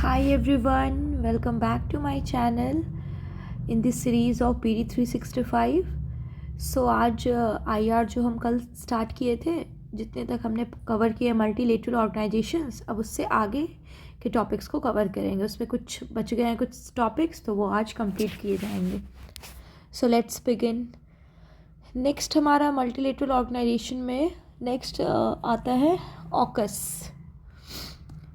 Hi everyone, welcome back to my channel in this series of PD 365. सो आज IR जो हम कल start किए थे, जितने तक हमने कवर किए मल्टीलेटरल ऑर्गेनाइजेशंस, अब उससे आगे के टॉपिक्स को कवर करेंगे. उसमें कुछ बच गए हैं कुछ टॉपिक्स, तो वो आज कंप्लीट किए जाएंगे. So let's begin. नेक्स्ट हमारा मल्टीलेटरल ऑर्गेनाइजेशन में नेक्स्ट आता है AUKUS.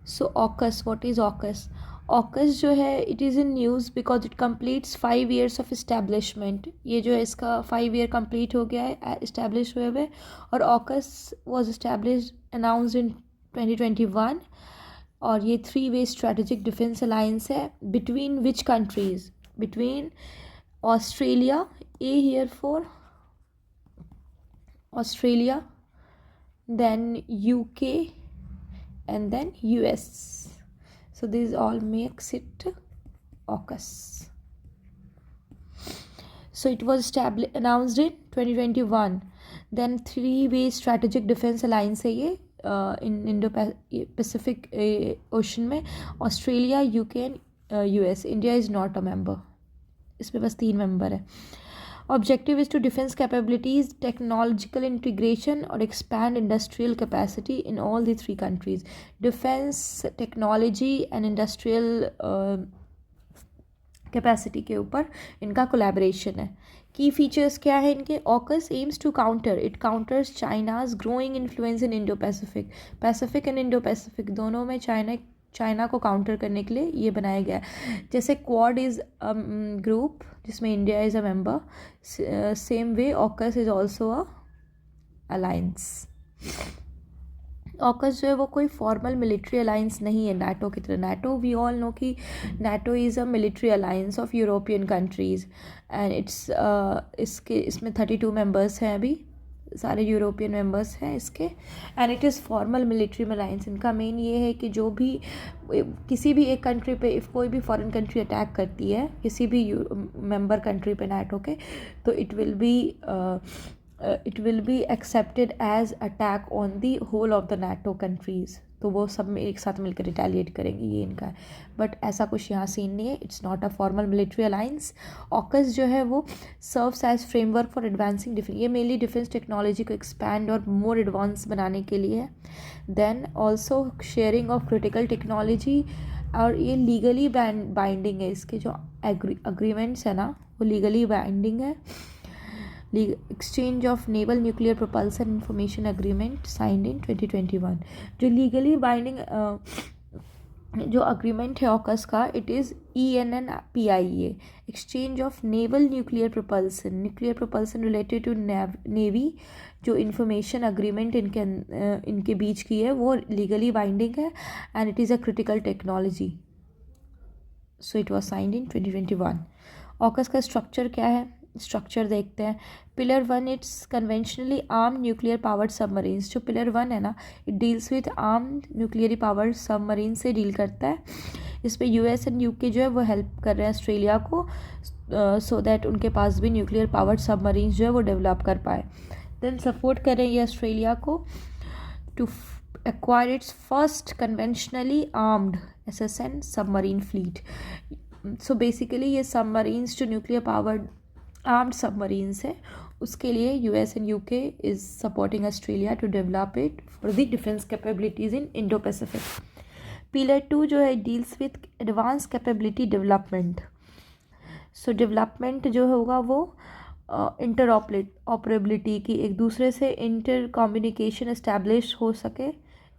So AUKUS, what is AUKUS? AUKUS जो है it is in news because it completes 5 years of establishment. ये जो है इसका 5 year कंप्लीट हो गया है इस्टेब्लिश हुए हुए. और AUKUS was establish announced in 2021. और ये 3-way स्ट्रेटेजिक डिफेंस अलायंस है between which countries? Between Australia, A here for Australia, then UK, and then US. So these all makes it AUKUS. So it was announced in 2021. Then 3-way strategic defense alliance है ये in Indo-Pacific Ocean में. Australia, UK and US. India is not a member. इसमें बस 3 member है. Objective is to defense capabilities, technological integration or expand industrial capacity in all the 3 countries. Defense, technology and industrial capacity के ऊपर इनका collaboration है. Key features क्या है इनके? AUKUS aims to counter, it counters China's growing influence in Indo-Pacific. Pacific and Indo-Pacific दोनों में China को काउंटर करने के लिए ये बनाया गया है. जैसे क्वाड इज़ ग्रुप जिसमें India is a member, same way AUKUS is also a alliance. AUKUS जो है वो कोई फॉर्मल मिलिट्री अलायंस नहीं है नाटो की तरह. नाटो, वी ऑल नो कि NATO is a military alliance of European countries and इसमें 32 मेंबर्स हैं अभी, सारे यूरोपियन मेंबर्स हैं इसके. And it is formal military alliance. इनका मेन ये है कि जो भी किसी भी एक कंट्री पे इफ़ कोई भी फॉरेन कंट्री अटैक करती है किसी भी मेंबर कंट्री पे नाटो के, तो it will be accepted as attack on the whole of the NATO countries. तो वो सब में एक साथ मिलकर रिटेलिएट करेंगे, ये इनका है. बट ऐसा कुछ यहाँ सीन नहीं है. It's not a formal military alliance. AUKUS जो है वो serves as framework for advancing defence. ये मेनली डिफेंस टेक्नोलॉजी को एक्सपैंड और मोर एडवांस बनाने के लिए है. Then also sharing of critical technology. और ये लीगली बाइंडिंग है. इसके जो अग्रीमेंट्स है ना वो लीगली बाइंडिंग है. Exchange of naval nuclear propulsion information agreement signed in 2021. जो लीगली बाइंडिंग जो अग्रीमेंट है ऑकस का, it is ENNPIA, exchange of naval nuclear propulsion related to navy. जो इन्फॉर्मेशन अग्रीमेंट इनके बीच की है वो लीगली बाइंडिंग है and it is a critical technology. So it was signed in 2021. AUKUS का स्ट्रक्चर क्या है? स्ट्रक्चर देखते हैं. Pillar 1, it's conventionally armed nuclear powered submarines. जो पिलर 1 है ना, it deals with armed nuclearly powered submarine से डील करता है. इसमें US एंड UK जो है वो हेल्प कर रहे हैं ऑस्ट्रेलिया को सो दैट उनके पास भी न्यूक्लियर पावर्ड सबमरीन्स जो है वो डेवलप कर पाए. देन सपोर्ट कर रहे हैं ये ऑस्ट्रेलिया को to acquire its first conventionally armed SSN submarine fleet. So basically ये सबमरीन्स जो न्यूक्लियर पावर्ड आर्म्ड सबमरीन्स है उसके लिए US and UK is supporting Australia to develop it for the defence capabilities in Indo Pacific. Pillar 2 जो है deals with advance capability development. So development जो होगा वो इंटर ऑपरेबिलिटी की, एक दूसरे से इंटर कम्युनिकेशन इस्टेब्लिश हो सके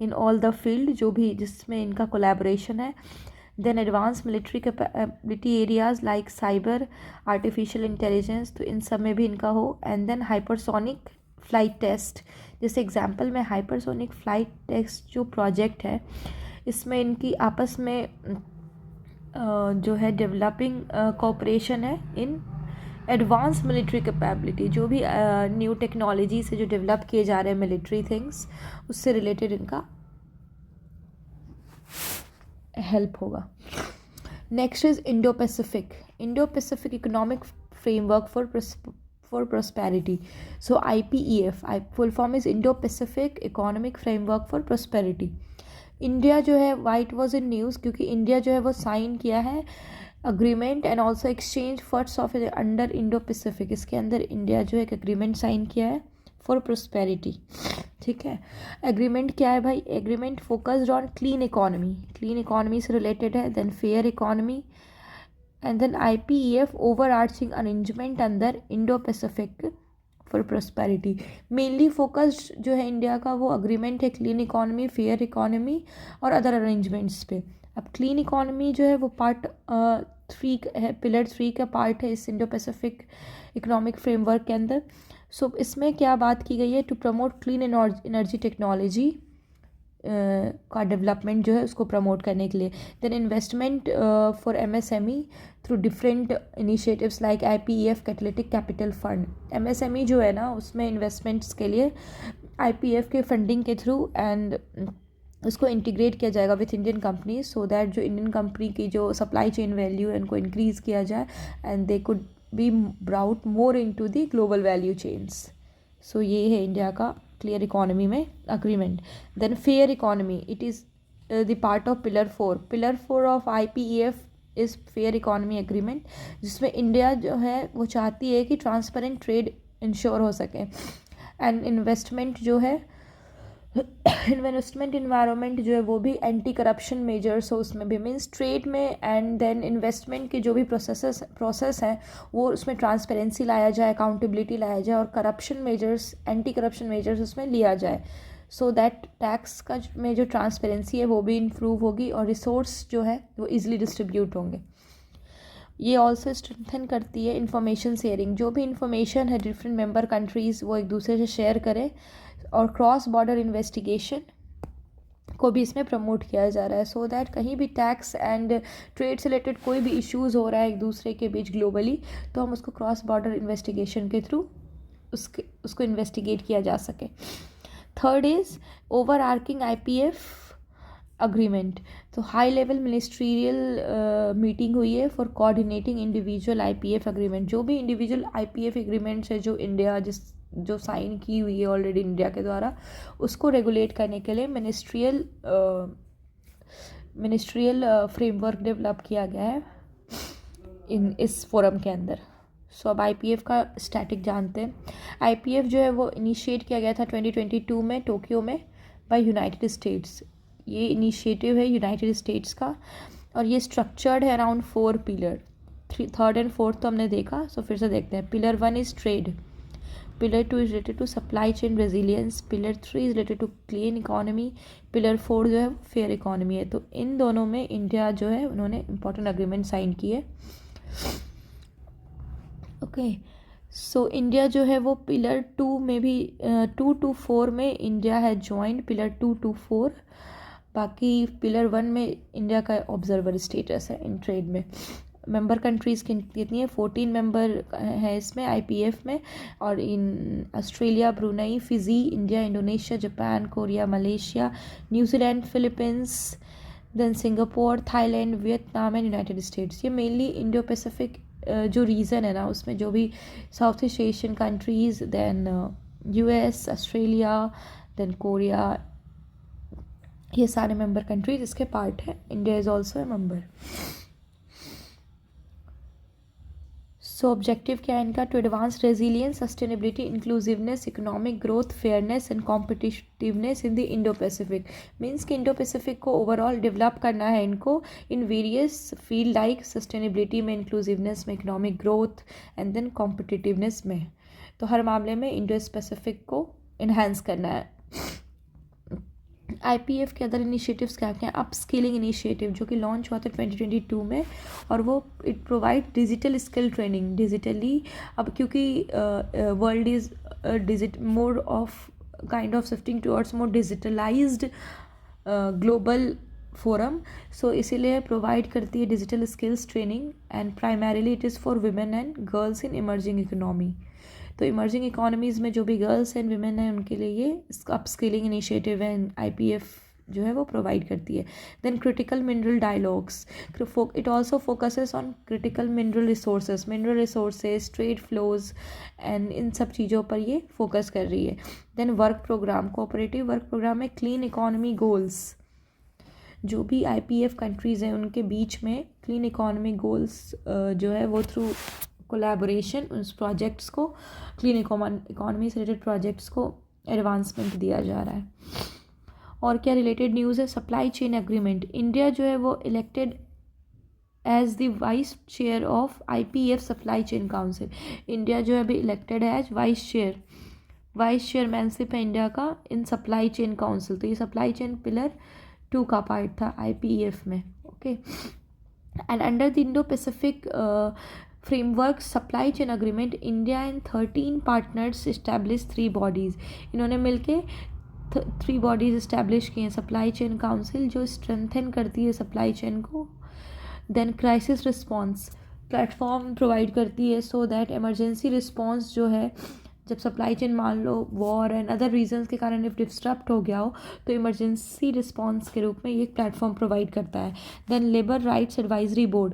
इन ऑल द फील्ड जो भी जिसमें इनका कोलैबोरेशन है. Then advanced military capability areas like cyber, artificial intelligence, तो इन सब में भी इनका हो. And then hypersonic flight test. जैसे एग्जांपल में hypersonic flight test जो प्रोजेक्ट है इसमें इनकी आपस में जो है डेवलपिंग कोऑपरेशन है इन एडवांस मिलिट्री कैपेबिलिटी. जो भी न्यू टेक्नोलॉजी से जो डेवलप किए जा रहे हैं मिलिट्री थिंग्स उससे रिलेटेड इनका हेल्प होगा. Next is Indo Pacific economic framework for prosperity. So IPEF, full form is Indo-Pacific Economic Framework for Prosperity. India जो है वाइट वॉज इन न्यूज़ क्योंकि इंडिया जो है वो साइन किया है agreement and also exchange first of under Indo Pacific. इसके अंदर इंडिया जो है एक अग्रीमेंट साइन किया है फॉर प्रोस्पेरिटी। ठीक है, एग्रीमेंट क्या है भाई? Agreement focused on clean economy, clean economy से रिलेटेड है, then fair economy and then IPEF over arching arrangement अंदर Indo Pacific for prosperity. Mainly focused जो है इंडिया का वो अग्रीमेंट है क्लीन इकोनॉमी, फेयर इकोनॉमी और अदर अरेंजमेंट्स पे। अब क्लीन इकोनॉमी जो है वो पार्ट 3 है, पिलर 3 का पार्ट है इस इंडो पैसिफिक इकोनॉमिक फ्रेमवर्क के अंदर। सो इसमें क्या बात की गई है? To promote clean energy technology का डेवलपमेंट जो है उसको प्रमोट करने के लिए। Then investment for MSME through different initiatives like IPEF catalytic capital fund. MSME जो है ना उसमें इन्वेस्टमेंट्स के लिए IPEF के फंडिंग के थ्रू एंड उसको इंटीग्रेट किया जाएगा with Indian companies so that जो इंडियन कंपनी की जो सप्लाई चेन वैल्यू है उनको इंक्रीज़ किया जाए and they could be brought more into the global value chains. So ये है इंडिया का क्लियर इकोनॉमी में agreement. Then fair economy, it is the part of pillar 4। Pillar 4 of IPEF is fair economy agreement, जिसमें India जो है वो चाहती है कि ट्रांसपेरेंट ट्रेड इंश्योर हो सके एंड इन्वेस्टमेंट जो है इन्वेस्टमेंट इन्वायरमेंट जो है वो भी एंटी करप्शन मेजर्स हो उसमें भी, मीन्स ट्रेड में एंड देन इन्वेस्टमेंट के जो भी प्रोसेस हैं वो उसमें ट्रांसपेरेंसी लाया जाए, अकाउंटेबिलिटी लाया जाए और corruption measures, anti corruption measures उसमें लिया जाए सो दैट टैक्स का में जो ट्रांसपेरेंसी है वो भी इम्प्रूव होगी और रिसोर्स जो है वो ईजिली डिस्ट्रीब्यूट होंगे। ये ऑल्सो स्ट्रेंथन करती है इंफॉर्मेशन शेयरिंग, जो भी इंफॉर्मेशन है डिफरेंट मेंबर कंट्रीज़ वो एक दूसरे से शेयर करें और क्रॉस बॉर्डर इन्वेस्टिगेशन को भी इसमें प्रमोट किया जा रहा है सो दैट कहीं भी टैक्स एंड ट्रेड से रिलेटेड कोई भी इश्यूज़ हो रहा है एक दूसरे के बीच ग्लोबली तो हम उसको क्रॉस बॉर्डर इन्वेस्टिगेशन के थ्रू उसको इन्वेस्टिगेट किया जा सके। Third is overarching IPF agreement. तो हाई लेवल मिनिस्ट्रियल मीटिंग हुई है for coordinating individual IPF agreement. जो भी इंडिविजुअल IPF एग्रीमेंट्स है जो इंडिया जो साइन की हुई है ऑलरेडी इंडिया के द्वारा उसको रेगुलेट करने के लिए मिनिस्ट्रियल फ्रेमवर्क डेवलप किया गया है इस फोरम के अंदर। सो अब IPF का स्टैटिक जानते हैं। IPF जो है वो इनिशिएट किया गया था 2022 में टोक्यो में बाय यूनाइटेड स्टेट्स। ये इनिशिएटिव है यूनाइटेड स्टेट्स का और ये स्ट्रक्चर्ड है around 4 pillar. 3rd and 4th तो हमने देखा, सो फिर से देखते हैं। Pillar 1 is trade, pillar 2 is related to supply chain resilience, pillar 3 is related to clean economy, pillar 4 जो है फेयर इकोनॉमी है। तो इन दोनों में इंडिया जो है उन्होंने इंपॉर्टेंट अग्रीमेंट साइन किए। ओके, सो इंडिया जो है वो पिलर 2 में भी 2 to 4 में इंडिया है ज्वाइंट, पिलर 2 to 4। बाकी पिलर 1 में इंडिया का ऑब्जर्वर स्टेटस है इन ट्रेड में। मेंबर कंट्रीज़ कितनी है? 14 मेंबर है इसमें IPF में और इन Australia, Brunei, Fiji, India, Indonesia, Japan, Korea, Malaysia, New Zealand, Philippines, then Singapore, Thailand, Vietnam and United States. ये मेनली इंडो पैसिफिक जो रीजन है ना उसमें जो भी South East Asian countries, then US, Australia, then Korea, ये सारे मेंबर कंट्रीज इसके पार्ट है। India is also a member. So objective क्या है इनका? To advance resilience, sustainability, inclusiveness, economic growth, fairness and competitiveness in the Indo Pacific. Means कि Indo Pacific को overall develop करना है इनको in various field like sustainability में, inclusiveness में, economic growth and then competitiveness में। तो हर मामले में इंडो पैसिफिक को इन्हेंस करना है। IPF के अदर इनिशिएटिव्स क्या क्या हैं? अप स्किलिंग इनिशिएटिव जो कि लॉन्च हुआ था 2022 में और वो it provide digital skill training digitally. अब क्योंकि world is more of kind of shifting towards more digitalized global forum, so इसीलिए प्रोवाइड करती है digital skills training and primarily it is for women and girls in emerging economy. तो emerging economies में जो भी girls and women हैं उनके लिए ये upskilling initiative and IPF जो है वो प्रोवाइड करती है। Then critical mineral dialogues, it also focuses on critical mineral resources, trade flows and इन सब चीज़ों पर ये फोकस कर रही है। Then work programme, cooperative work programme में क्लीन इकोनॉमी गोल्स जो भी IPF कंट्रीज़ हैं उनके बीच में क्लीन इकोनॉमी गोल्स जो है वो थ्रू कोलैबोरेशन उस प्रोजेक्ट्स को, क्लीन इकोनॉमी से रिलेटेड प्रोजेक्ट्स को एडवांसमेंट दिया जा रहा है। और क्या रिलेटेड न्यूज़ है, सप्लाई चेन एग्रीमेंट, इंडिया जो है वो elected as the vice chair of IPF supply chain council. India जो है अभी इलेक्टेड है एज वाइस चेयरमैनशिप है इंडिया का इन सप्लाई चेन काउंसिल। तो ये सप्लाई चेन पिलर 2 का पार्ट था IPF में, okay. And under the Indo Pacific framework supply chain agreement, India and 13 partners establish 3 bodies. इन्होंने मिलके 3 बॉडीज़ इस्टेब्लिश किए हैं। सप्लाई चेन काउंसिल जो स्ट्रेंथन करती है सप्लाई चेन को, then crisis response platform provide करती है सो दैट इमरजेंसी रिस्पॉन्स जो है, जब सप्लाई चेन मान लो वॉर एंड अदर रीजंस के कारण इफ डिस्टर्ब हो गया हो तो इमरजेंसी रिस्पॉन्स के रूप में ये प्लेटफॉर्म प्रोवाइड करता है। Then labour rights advisory board,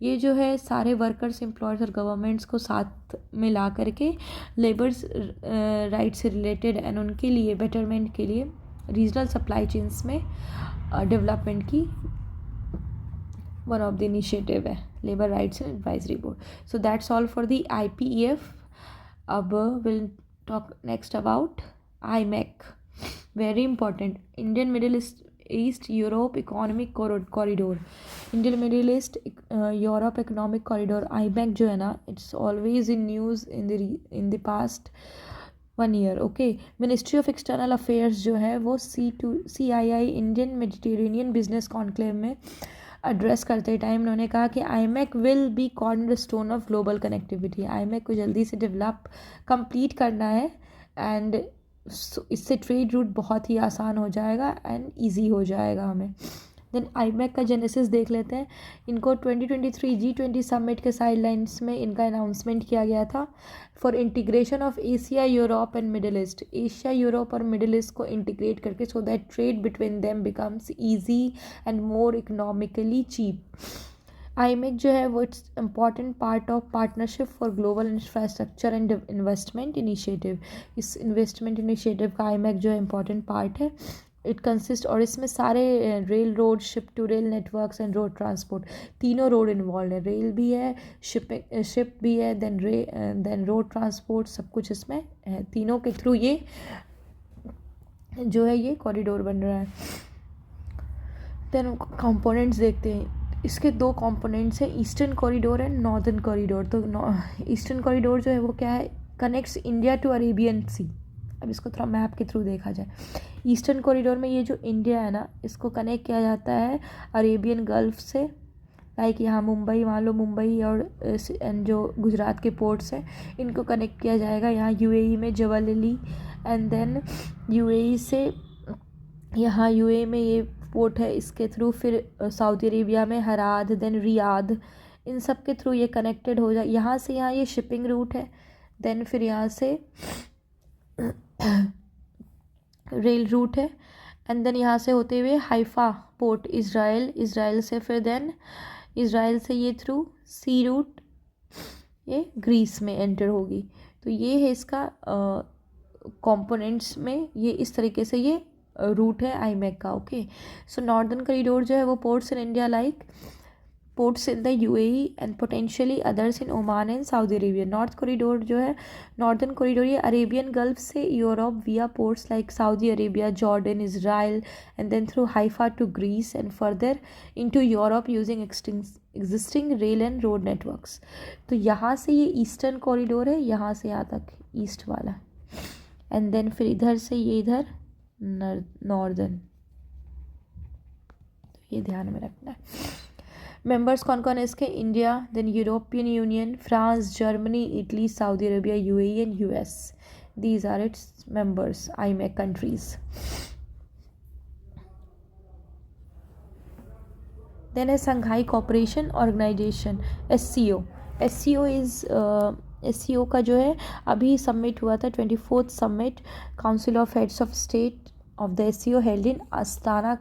ये जो है सारे वर्कर्स, एम्प्लॉयर्स और गवर्नमेंट्स को साथ मिला करके लेबर्स राइट से रिलेटेड एंड उनके लिए बेटरमेंट के लिए रीजनल सप्लाई चेन्स में डेवलपमेंट की वन ऑफ द इनिशिएटिव है labour rights and advisory board. So that's all for the IPEF। अब will talk next about IMEC, very important, Indian middle east Europe economic corridor. Indian middle east Europe economic corridor IMEC जो है ना, it's always in news in the past 1 year, okay. Ministry of external affairs जो है वो CII Indian Mediterranean business conclave में address करते time उन्होंने कहा कि IMEC will be cornerstone of global connectivity. IMEC को जल्दी से डेवलप कंप्लीट करना है एंड इससे ट्रेड रूट बहुत ही आसान हो जाएगा एंड इजी हो जाएगा हमें। देन IMEC का जेनेसिस देख लेते हैं। इनको 2023 G20 समिट के साइडलाइंस में इनका अनाउंसमेंट किया गया था for integration of Asia Europe and middle east. Asia Europe और मिडिल ईस्ट को इंटीग्रेट करके so that trade between them becomes easy and more economically cheap. IMEC जो है वो it's important part of partnership for global infrastructure and investment initiative. इस investment initiative का IMEC जो है इम्पॉर्टेंट पार्ट है। इट कंसिस्ट, और इसमें सारे rail road, ship to rail networks and road transport, तीनों रोड इन्वॉल्व है, रेल भी है, शिप भी है, देन रोड ट्रांसपोर्ट, सब कुछ इसमें है। तीनों के थ्रू ये जो है ये कॉरिडोर बन रहा है। देन कंपोनेंट्स देखते हैं। इसके 2 कंपोनेंट्स हैं, eastern corridor and northern corridor. तो ईस्टर्न कॉरिडोर जो है वो क्या है, कनेक्ट्स इंडिया टू अरेबियन सी। अब इसको थोड़ा मैप के थ्रू देखा जाए, ईस्टर्न कॉरिडोर में ये जो इंडिया है ना, इसको कनेक्ट किया जाता है अरेबियन गल्फ से। लाइक यहाँ मुंबई, मान लो मुंबई और जो गुजरात के पोर्ट्स हैं इनको कनेक्ट किया जाएगा। यहाँ UAE में जबल अली, एंड देन UAE से यहाँ UAE में ये पोर्ट है, इसके थ्रू फिर सऊदी अरेबिया में हराद, देन रियाद, इन सब के थ्रू ये कनेक्टेड हो जाए। यहाँ से यहाँ ये शिपिंग रूट है, देन फिर यहाँ से रेल रूट है, एंड देन यहाँ से होते हुए हाइफा पोर्ट इज़राइल से, फिर देन इज़राइल से ये थ्रू सी रूट ये ग्रीस में एंटर होगी। तो ये है इसका कंपोनेंट्स में, ये इस तरीके से ये रूट है IMEC का, ओके। सो नॉर्दर्न कॉरिडोर जो है वो ports in India like ports in the UAE and potentially others in Oman and Saudi Arabia. North corridor जो है, northern corridor ये अरेबियन गल्फ से Europe via ports like Saudi Arabia, Jordan, Israel and then through Haifa to Greece and further into Europe using existing rail and road networks. तो यहाँ से ये eastern corridor है, यहाँ से यहाँ तक ईस्ट वाला, एंड देन फिर इधर से ये इधर नॉर्दर्न। तो ये ध्यान में रखना है। मेंबर्स कौन कौन है इसके, India, then European Union, France, Germany, Italy, Saudi Arabia, UAE and US। These are its members IMEC countries. Then है Shanghai cooperation organisation SCO। SCO का जो है अभी सबमिट हुआ था 24th summit council of heads of state of the SCO held in Astana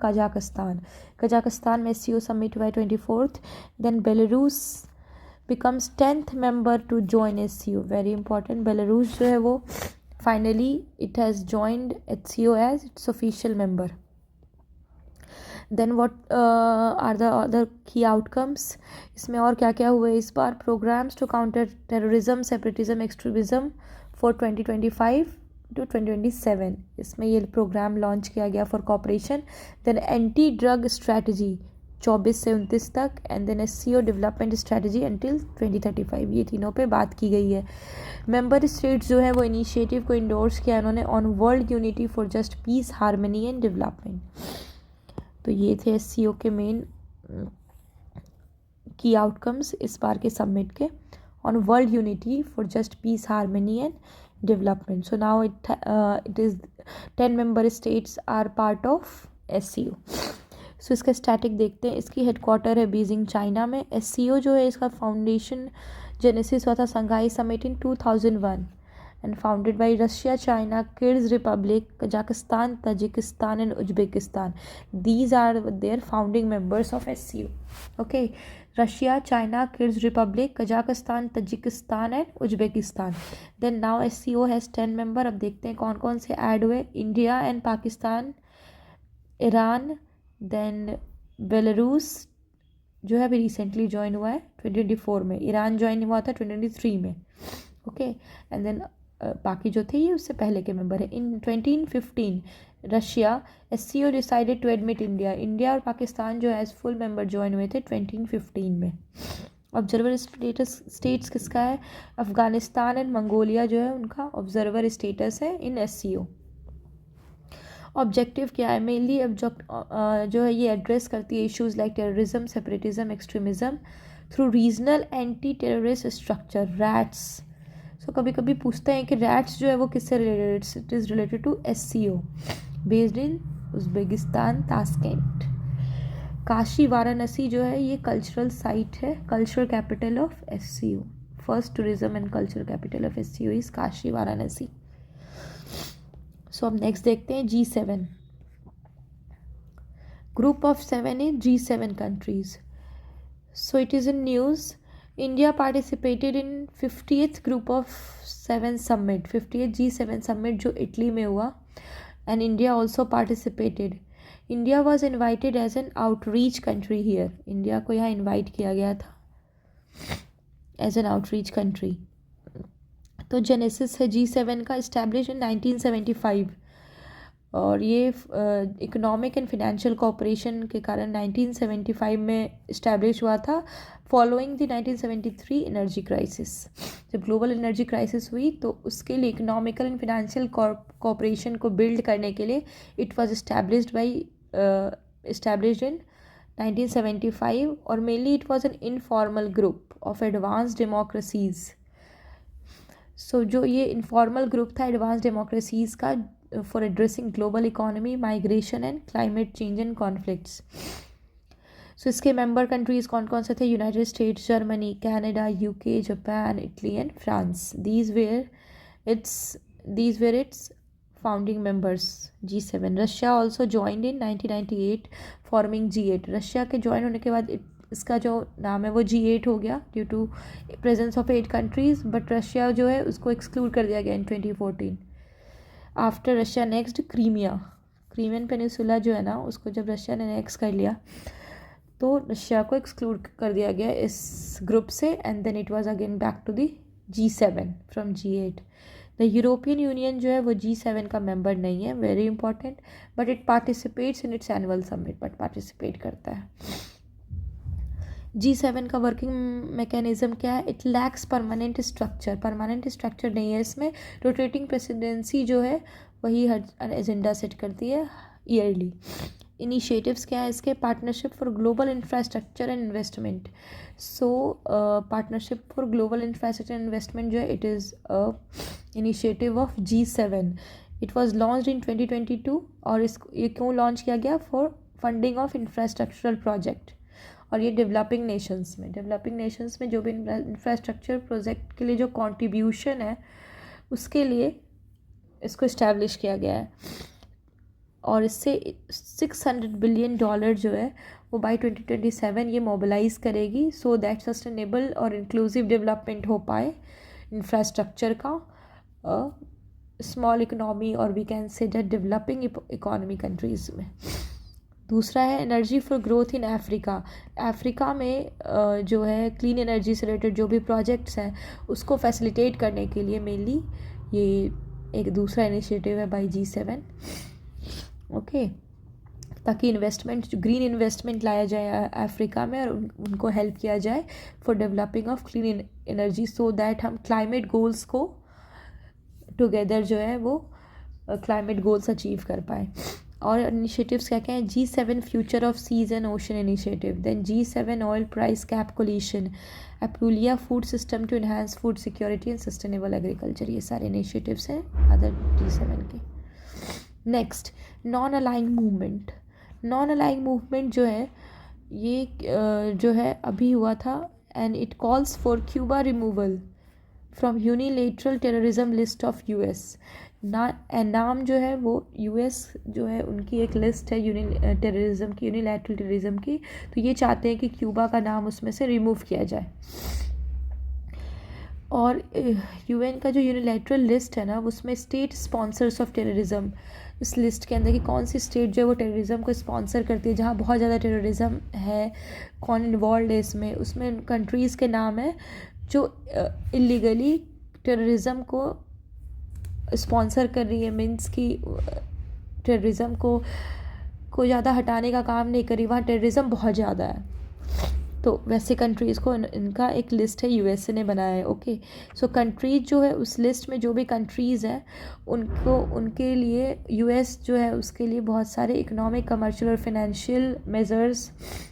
Kazakhstan में SCO summit हुआ है 24th। Then Belarus becomes 10th member to join SCO, very important. Belarus जो है वो finally it has joined SCO as its official member. Then what are the other key outcomes, इसमें और क्या क्या हुए इस बार। Programmes to counter terrorism separatism extremism for 2025 to 2027, इसमें ये प्रोग्राम लॉन्च किया गया for cooperation. Then anti drug strategy 24 से 29 तक, and then SCO development strategy until 2035, ये तीनों पे बात की गई है। मेंबर स्टेट्स जो है वो इनिशिएटिव को इंडोर्स किया इन्होंने on world unity for just peace harmony and development. तो ये थे SCO के मेन की आउटकम्स इस बार के समिट के on world unity for just peace harmony and development. So now it is 10 member states are part of SCO. So इसका static देखते हैं। इसकी हेडक्वार्टर है बीजिंग चाइना में। SCO जो है इसका फाउंडेशन जेनेसिस हुआ था Shanghai summit in 2001 and founded by Russia, China, Kyrgyz Republic, Kazakhstan, Tajikistan and Uzbekistan. These are their founding members of SCO. Okay, Russia, China, Kyrgyz Republic, Kazakhstan, Tajikistan and Uzbekistan. Then now SCO has 10 member. अब देखते हैं कौन कौन से add हुए। India and Pakistan, Iran, then Belarus जो है अभी रिसेंटली ज्वाइन हुआ है 2024 में, ईरान ज्वाइन हुआ था 2023 में। ओके, एंड देन बाकी जो थे ये उससे पहले के मेंबर हैं। In 2015 Russia, SCO decided to admit India. India और पाकिस्तान जो है फुल मेंबर ज्वाइन हुए थे 2015 में। ऑब्जर्वर स्टेट्स किसका है? अफगानिस्तान एंड मंगोलिया जो है उनका ऑब्जर्वर स्टेटस है इन SCO। ऑब्जेक्टिव क्या है? मेनली जो है ये एड्रेस करती है issues like terrorism, separatism, extremism through regional anti terrorist structure, RATS. So कभी कभी पूछते हैं कि रैट्स जो है वो किससे related? It is related to SCO based in Uzbekistan, Tashkent. Kashi Varanasi जो है ये कल्चरल साइट है, cultural capital of SCO। First tourism and cultural capital of SCO is Kashi Varanasi. So अब नेक्स्ट देखते हैं G7। Group of 7 in G7 countries. So it is in news. India participated in 50th group of 7 summit, 50th G7 summit जो Italy में हुआ, and India also participated. India was invited as an outreach country here. India को यहाँ invite किया गया था as an outreach country. तो genesis है G7 का, इस्टेब्लिश इन 1975, और ये इकोनॉमिक एंड फिनेंशियल कोऑपरेशन के कारण 1975 में इस्टेब्लिश हुआ था फॉलोइंग द 1973 एनर्जी क्राइसिस। जब ग्लोबल एनर्जी क्राइसिस हुई तो उसके लिए इकोनॉमिकल एंड फिनेंशियल कोऑपरेशन को बिल्ड करने के लिए इट वाज इस्टेब्लिश्ड इन 1975, और mainly it was an informal group of advanced democracies. So जो ये इनफॉर्मल ग्रुप था एडवांस डेमोक्रेसीज़ का for addressing global economy, migration and climate change and conflicts. So इसके मेंबर कंट्रीज़ कौन कौन से थे? United states, Germany, Canada, UK, Japan, Italy and France. These were it's founding members G7। Russia also joined in 1998 forming G8। Russia के join होने के बाद इसका जो नाम है वो G8 हो गया due to presence of 8 countries, but Russia जो है उसको एक्सक्लूड कर दिया गया in 2014। After Russia next Crimean peninsula जो है ना उसको जब रशिया ने नेक्स्ट कर लिया तो रशिया को एक्सक्लूड कर दिया गया इस ग्रुप से, and then it was again back to the G7 from G8। The European Union जो है वो G7 का मेंबर नहीं है, very important, but it participates in its annual summit, but participate करता है। G7 का वर्किंग मैकेनिज्म क्या है? इट लैक्स परमानेंट स्ट्रक्चर नहीं है इसमें। रोटेटिंग प्रेसिडेंसी जो है वही हर एजेंडा सेट करती है ईयरली। इनिशिएटिव्स क्या है इसके? Partnership for global infrastructure and investment. So partnership for global infrastructure and investment जो है it is initiative of G7। It was launched in 2022, और ये क्यों लॉन्च किया गया? For funding of infrastructural project, और ये डेवलपिंग नेशंस में जो भी इंफ्रास्ट्रक्चर प्रोजेक्ट के लिए जो कंट्रीब्यूशन है उसके लिए इसको इस्टेब्लिश किया गया है, और इससे $600 बिलियन जो है वो बाय 2027 ये मोबिलाइज करेगी सो दैट सस्टेनेबल और इंक्लूसिव डेवलपमेंट हो पाए इंफ्रास्ट्रक्चर का स्मॉल इकोनॉमी, और we can say that developing economy countries में। दूसरा है energy for growth in Africa. Africa में जो है क्लीन एनर्जी से रिलेटेड जो भी प्रोजेक्ट्स हैं उसको फैसिलिटेट करने के लिए मेनली ये एक दूसरा इनिशिएटिव है बाय G7। ओके, ताकि इन्वेस्टमेंट, ग्रीन इन्वेस्टमेंट लाया जाए अफ्रीका में और उनको हेल्प किया जाए for developing of clean energy, so that हम क्लाइमेट गोल्स को टुगेदर जो है वो क्लाइमेट गोल्स अचीव कर पाए। और इनिशिएटिव्स क्या क्या हैं? G7 future of seas and ocean initiative, then G7 oil price cap coalition, Apulia food system to enhance food security and sustainable agriculture. ये सारे इनिशिएटिव्स हैं अदर G7 के। Next, non aligning movement. Non aligning movement जो है ये जो है अभी हुआ था, and it calls for Cuba removal from unilateral terrorism list of US। नाम जो है वो US जो है उनकी एक लिस्ट है टेररिज्म की, यूनिलैटरल टेररिज्म की, तो ये चाहते हैं कि क्यूबा का नाम उसमें से रिमूव किया जाए। और UN का जो यूनिलैटरल लिस्ट है ना उसमें स्टेट स्पॉन्सर्स ऑफ टेररिज्म, इस लिस्ट के अंदर कि कौन सी स्टेट जो है वो टेररिज्म को स्पॉन्सर करती है, जहाँ बहुत ज़्यादा टेररिज्म है, कौन इन्वॉल्व है इसमें, उसमें कंट्रीज़ के नाम है जो इलीगली टेररिज्म को स्पॉन्सर कर रही है, मीन्स कि टेररिज्म को ज़्यादा हटाने का काम नहीं कर रही, वहाँ टेररिज्म बहुत ज़्यादा है। तो वैसे कंट्रीज़ को इनका एक लिस्ट है USA ने बनाया है। ओके, सो कंट्रीज जो है उस लिस्ट में जो भी कंट्रीज़ हैं उनको, उनके लिए US जो है उसके लिए बहुत सारे इकोनॉमिक, कमर्शियल और फाइनेंशियल मेजर्स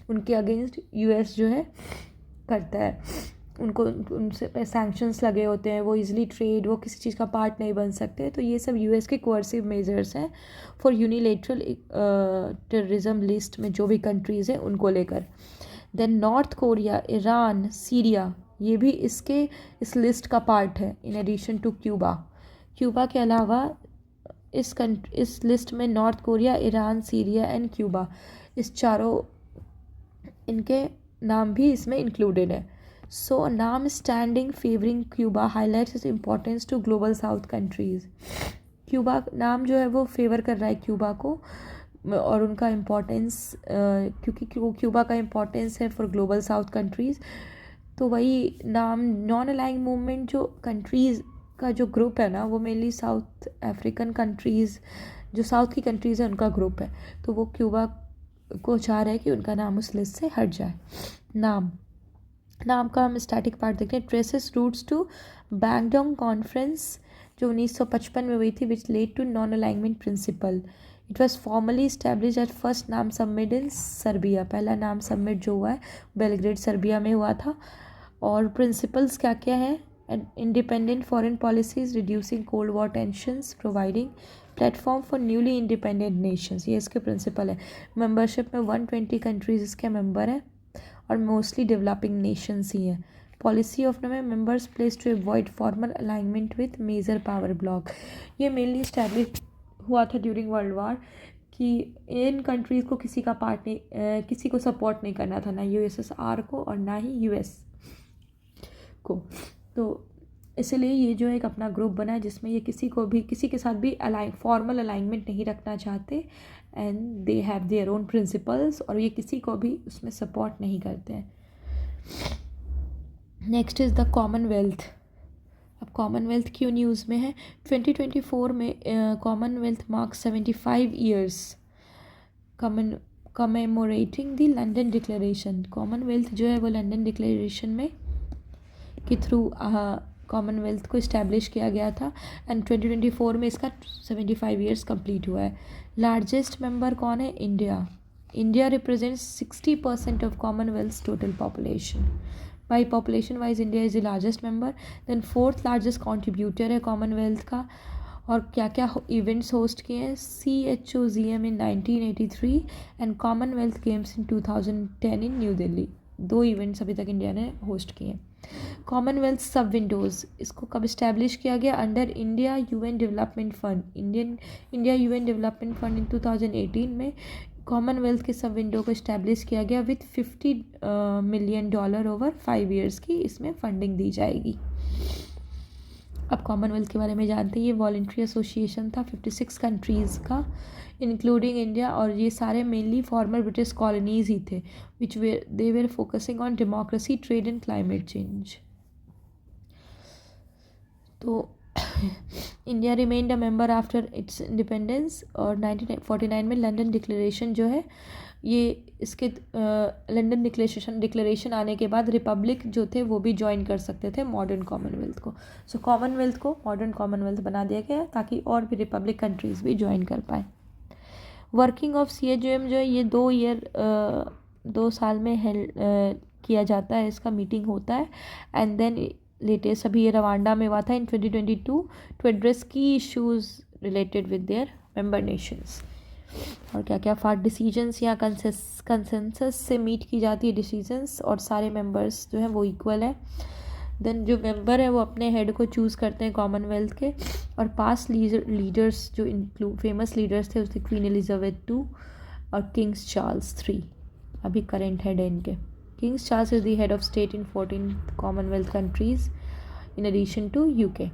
उनके अगेंस्ट US जो है करता है। उनको उनसे सैंक्शंस लगे होते हैं, वो इजीली ट्रेड, वो किसी चीज़ का पार्ट नहीं बन सकते। तो ये सब US के कोअर्सिव मेजर्स हैं फॉर यूनिलेटरल टेररिज्म लिस्ट में जो भी कंट्रीज़ हैं उनको लेकर। Then North Korea, Iran, Syria, ये भी इस लिस्ट का पार्ट है in addition to Cuba. Cuba के अलावा इस लिस्ट में North Korea, Iran, Syria and Cuba, इस चारों इनके नाम भी इसमें इंक्लूडेड है। So NAM standing favouring Cuba highlights its importance to global south countries. Cuba NAM जो है वो फेवर कर रहा है क्यूबा को और उनका इम्पोर्टेंस, क्योंकि क्यूबा का इम्पोर्टेंस है फॉर ग्लोबल साउथ कंट्रीज़। तो वही नाम, नॉन अलाइंग मूवमेंट जो कंट्रीज़ का जो ग्रुप है ना वो मेनली साउथ अफ्रीकन कंट्रीज़, जो साउथ की कंट्रीज़ है उनका ग्रुप है, तो वो क्यूबा को चाह रहे हैं कि उनका नाम उस लिस्ट से हट जाए। नाम का हम स्टैटिक पार्ट देखते हैं। Traces roots to Bandung conference जो 1955 में हुई थी, which led to non alignment principle. It was formally establish at first NAM summit in Serbia. पहला नाम सबमिट जो हुआ है बेलग्रेड सर्बिया में हुआ था। और प्रिंसिपल्स क्या क्या हैं? Independent foreign policies, reducing cold war tensions, providing platform for newly independent Nations, ये इसके प्रिंसिपल है। मेंबरशिप में 120 कंट्रीज इसके मेंबर हैं और मोस्टली डेवलपिंग नेशंस ही हैं। Policy of members place to avoid formal alignment with major power block, ये मेनली स्टैब्लिश हुआ था ड्यूरिंग वर्ल्ड वार कि इन कंट्रीज़ को किसी का पार्ट नहीं, किसी को सपोर्ट नहीं करना था, ना USSR को और ना ही US को। तो इसलिए ये जो एक अपना ग्रुप बना है जिसमें ये किसी के साथ भी फॉर्मल अलाइनमेंट नहीं रखना चाहते, and they have their own principles, और ये किसी को भी उसमें सपोर्ट नहीं करते हैं। Next is the commonwealth. अब कॉमनवेल्थ क्यों न्यूज़ में है? 2024 में commonwealth marks 75 years commemorating the London declaration. Commonwealth जो है वो लंदन डिक्लेरेशन में के थ्रू कॉमनवेल्थ को इस्टेब्लिश किया गया था, एंड 2024 में इसका 75 ईयर्स कंप्लीट हुआ है। लार्जेस्ट मेंबर कौन है? India represents 60% of commonwealth total population. By population wise India is the largest member. Then fourth largest contributor है कॉमनवेल्थ का। और क्या क्या इवेंट्स होस्ट किए हैं? CHOGM in 1983 and commonwealth games in 2010 in New Delhi. 2 events अभी तक इंडिया ने होस्ट किए हैं। कॉमनवेल्थ सब विंडोज़, इसको कब इस्टेब्लिश किया गया? Under India UN development fund, India UN development fund in 2018 में कॉमनवेल्थ के सब विंडो को इस्टेब्लिश किया गया विथ $50 मिलियन ओवर 5 ईयर्स की इसमें फंडिंग दी जाएगी। अब कॉमनवेल्थ के बारे में जानते हैं। ये वॉलेंट्री एसोसिएशन था 56 कंट्रीज़ का इंक्लूडिंग इंडिया, और ये सारे मेनली फॉर्मर ब्रिटिश कॉलोनीज़ ही थे which they were focusing on democracy, trade and climate change. तो India remained a member after its independence, और 1949 में लंदन डिक्लेरेशन जो है ये इसके लंदन डिक्लेरेशन आने के बाद रिपब्लिक जो थे वो भी ज्वाइन कर सकते थे मॉडर्न कॉमनवेल्थ को। सो कॉमनवेल्थ को मॉडर्न कॉमनवेल्थ बना दिया गया ताकि और भी रिपब्लिक कंट्रीज़ भी ज्वाइन कर पाए। वर्किंग ऑफ CAJM जो है ये 2 साल में किया जाता है, इसका मीटिंग होता है। एंड देन लेटेस्ट अभी ये रवांडा में हुआ था इन 2022 टू एड्रेस की issues related with their member Nations. और क्या क्या फार डिसीजंस या कंसेंसस से मीट की जाती है डिसीजंस, और सारे मेंबर्स जो हैं वो इक्वल है। देन जो मेंबर है वो अपने हेड को चूज़ करते हैं कॉमनवेल्थ के, और पास्ट लीडर्स जो इंक्लूड फेमस लीडर्स थे उसके क्वीन एलिजाबेथ II और किंग्स चार्ल्स III अभी करेंट हेड है इनके। Kings Charles is the head of state in 14 commonwealth countries in addition to UK,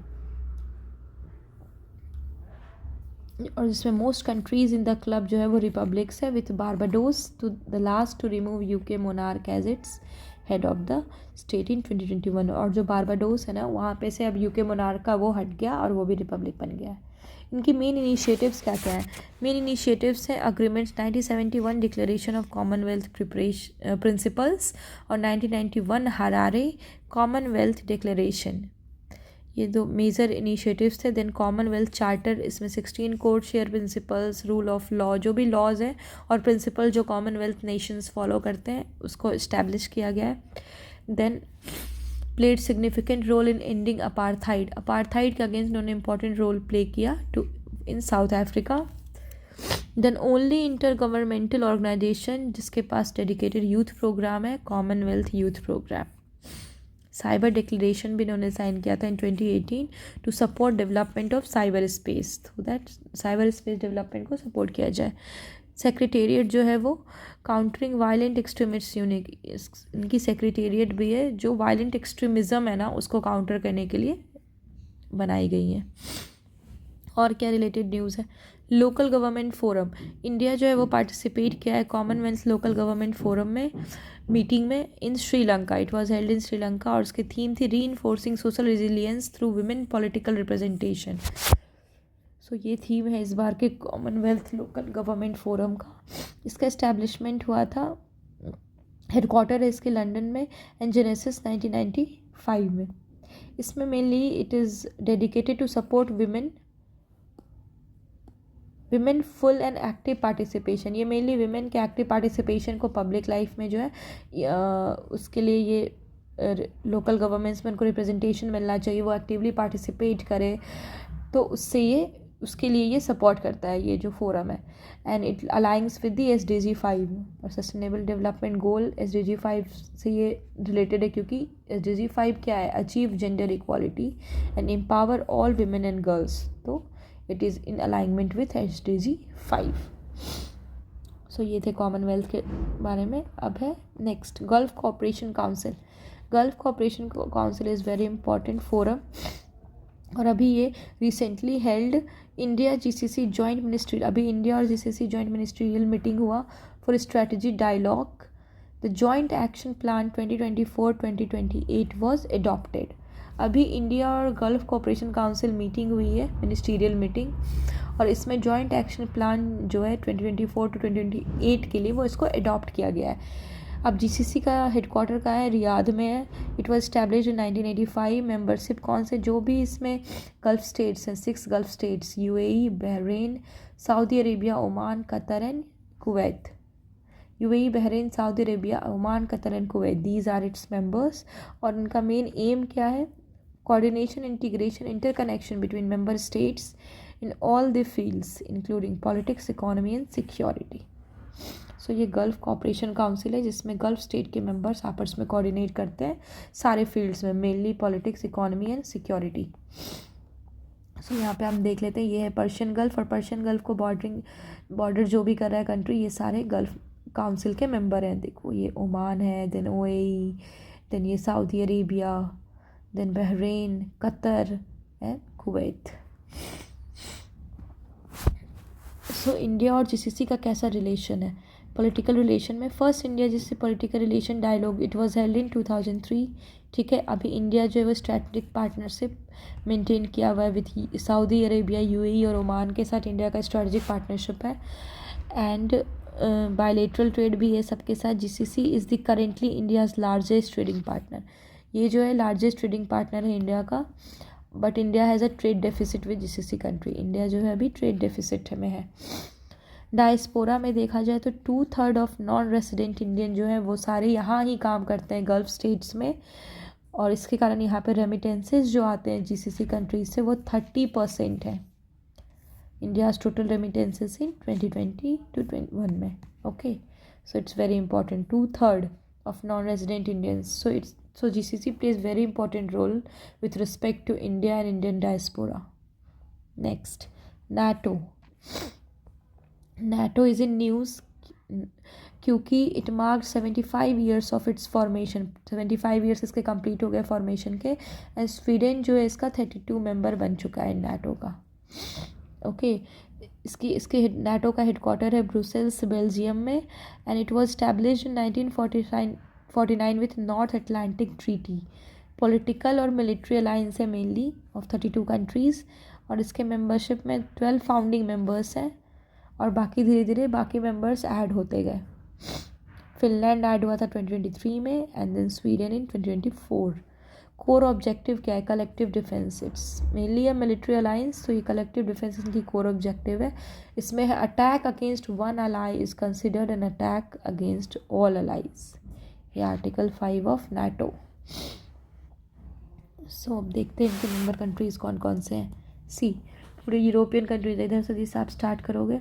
और जिसमें most countries in the club जो है वो रिपब्लिक्स है, with Barbados to the last to remove UK monarch as its head of the state in 2021। और जो Barbados है ना वहाँ पे से अब UK मोनार्क का वो हट गया और वो भी रिपब्लिक बन गया है। इनकी मेन इनिशिएटिव्स क्या क्या हैं? मेन इनिशिएटिव्स हैं agreements 1971 declaration of Commonwealth principles और 1991 हरारे कॉमनवेल्थ डिक्लेरेशन, ये 2 मेजर इनिशिएटिव्स थे। देन कॉमनवेल्थ चार्टर, इसमें 16 core share principles, rule of law, जो भी लॉज हैं और प्रिंसिपल जो कॉमनवेल्थ नेशंस फॉलो करते हैं उसको इस्टेब्लिश किया गया है। Then played significant role in ending apartheid के अगेंस्ट उन्होंने इंपॉर्टेंट रोल प्ले किया in South Africa. Then only inter governmental organisation जिसके पास डेडिकेटेड यूथ प्रोग्राम है, commonwealth youth programme. Cyber declaration भी इन्होंने साइन किया था in 2018 to support development of cyber space, through that cyber space development को support किया जाए। सेक्रेटेरिएट जो है वो काउंटरिंग वायलेंट एक्सट्रीमिस्ट यूनिट, इनकी सेक्रेटेरिएट भी है जो वायलेंट एक्सट्रीमिज़म है ना उसको काउंटर करने के लिए बनाई गई है। और क्या रिलेटेड न्यूज़ है? लोकल गवर्नमेंट फोरम, इंडिया जो है वो पार्टिसिपेट किया है कॉमनवेल्थ लोकल गवर्नमेंट फोरम में मीटिंग में in Sri Lanka, it was held in Sri Lanka, और उसकी थीम थी reinforcing social resilience through women political representation. So ये थीम है इस बार के कॉमनवेल्थ लोकल गवर्नमेंट फोरम का। इसका इस्टेब्लिशमेंट हुआ था, हेडक्वार्टर है इसके लंदन में, एंड जेनेसिस 1995 में। इसमें mainly it is dedicated to support women full and active participation. ये मेनली विमेन के एक्टिव पार्टिसिपेशन को पब्लिक लाइफ में जो है उसके लिए ये लोकल गवर्नमेंट्स में उनको रिप्रेजेंटेशन मिलना चाहिए, वो एक्टिवली पार्टिसिपेट करे, तो उसके लिए ये सपोर्ट करता है ये जो फोरम है। And it aligns with the SDG 5 और सस्टेनेबल डेवलपमेंट गोल SDG 5 से ये रिलेटेड है, क्योंकि SDG 5 क्या है? Achieve gender equality and empower all women and girls, तो it is in alignment with SDG 5। So ये थे कॉमनवेल्थ के बारे में। अब है next gulf cooperation council. Gulf cooperation council is very important forum, और अभी ये recently held India GCC joint ministry, अभी इंडिया और GCC जॉइंट मिनिस्ट्रियल मीटिंग हुआ for strategy dialogue. The joint action plan 2024-2028 was adopted. अभी India और gulf cooperation council meeting हुई है, मिनिस्ट्रियल मीटिंग, और इसमें जॉइंट एक्शन प्लान जो है 2024 to 2028 के लिए वो इसको एडॉप्ट किया गया है। अब GCC का हेडक्वार्टर का है, रियाद में है। It was established in 1985। Membership कौन से जो भी इसमें गल्फ स्टेट्स हैं, 6 gulf states, UAE, Bahrain, Saudi Arabia, Oman, Qatar and Kuwait. UAE, Bahrain, Saudi Arabia, Oman, Qatar and Kuwait, these are its members. और इनका मेन एम क्या है? Coordination, integration, interconnection between member states in all the fields including politics, economy and security. So ये gulf cooperation council है जिसमें gulf state के members आपस में कोऑर्डिनेट करते हैं सारे फील्ड्स में, mainly politics, economy and security. So यहाँ पे हम देख लेते हैं, ये है पर्शियन गल्फ, और पर्शियन गल्फ को बॉर्डर जो भी कर रहा है कंट्री, ये सारे गल्फ काउंसिल के मेंबर हैं। देखो ये ओमान है, देन UAE, देन ये Saudi Arabia, then Bahrain, Qatar and Kuwait. So India और जीसीसी का कैसा रिलेशन है? पॉलिटिकल रिलेशन में फर्स्ट इंडिया जिससे political relation dialogue it was held in 2003। ठीक है, अभी इंडिया जो है वो स्ट्रेटेजिक पार्टनरशिप मेंटेन किया हुआ है विथ सऊदी अरेबिया, यूएई और ओमान के साथ इंडिया का स्ट्रेटेजिक पार्टनरशिप है। एंड बायलेटरल ट्रेड भी है सबके साथ। GCC is the currently India's largest trading partner. ये जो है लार्जेस्ट ट्रेडिंग पार्टनर है इंडिया का, but India has a trade deficit with GCC country. India जो है अभी ट्रेड डेफिसिट में है। डायस्पोरा में देखा जाए तो 2/3 ऑफ नॉन रेसिडेंट इंडियन जो है वो सारे यहाँ ही काम करते हैं गल्फ स्टेट्स में, और इसके कारण यहाँ पे रेमिटेंसेस जो आते हैं जीसीसी कंट्रीज से वो 30% है India's total remittances in 2020 to 21 में। Okay, so it's very important, 2/3 of non-resident Indians. So GCC plays very important role with respect to India and Indian diaspora. Next, NATO. NATO is in news क्योंकि it mark 75 years of its formation. 75 years इसके complete हो गए formation के। And Sweden जो है इसका 32 member बन चुका है नाटो का। ओके, इसके नाटो का हेडक्वार्टर है ब्रुसेल्स बेल्जियम में। And it was established in 1949 with north Atlantic treaty. Political और मिलिट्री अलायंस है मेनली ऑफ 32 कंट्रीज़, और इसके मेंबरशिप में 12 फाउंडिंग मेंबर्स हैं, और बाकी धीरे धीरे बाकी मेंबर्स ऐड होते गए। फिनलैंड ऐड हुआ था 2023 में, and then Sweden in 2024। Core objective क्या है? Collective defence. It's mainly a military alliance, तो ये कलेक्टिव डिफेंस इनकी कोर ऑब्जेक्टिव है। इसमें है attack against one ally is considered an attack against all allies. ये आर्टिकल 5 ऑफ नाटो। सो अब देखते हैं इनके मेंबर कंट्रीज़ कौन कौन से हैं। सी पूरे यूरोपियन कंट्रीज, इधर से जिससे आप स्टार्ट करोगे,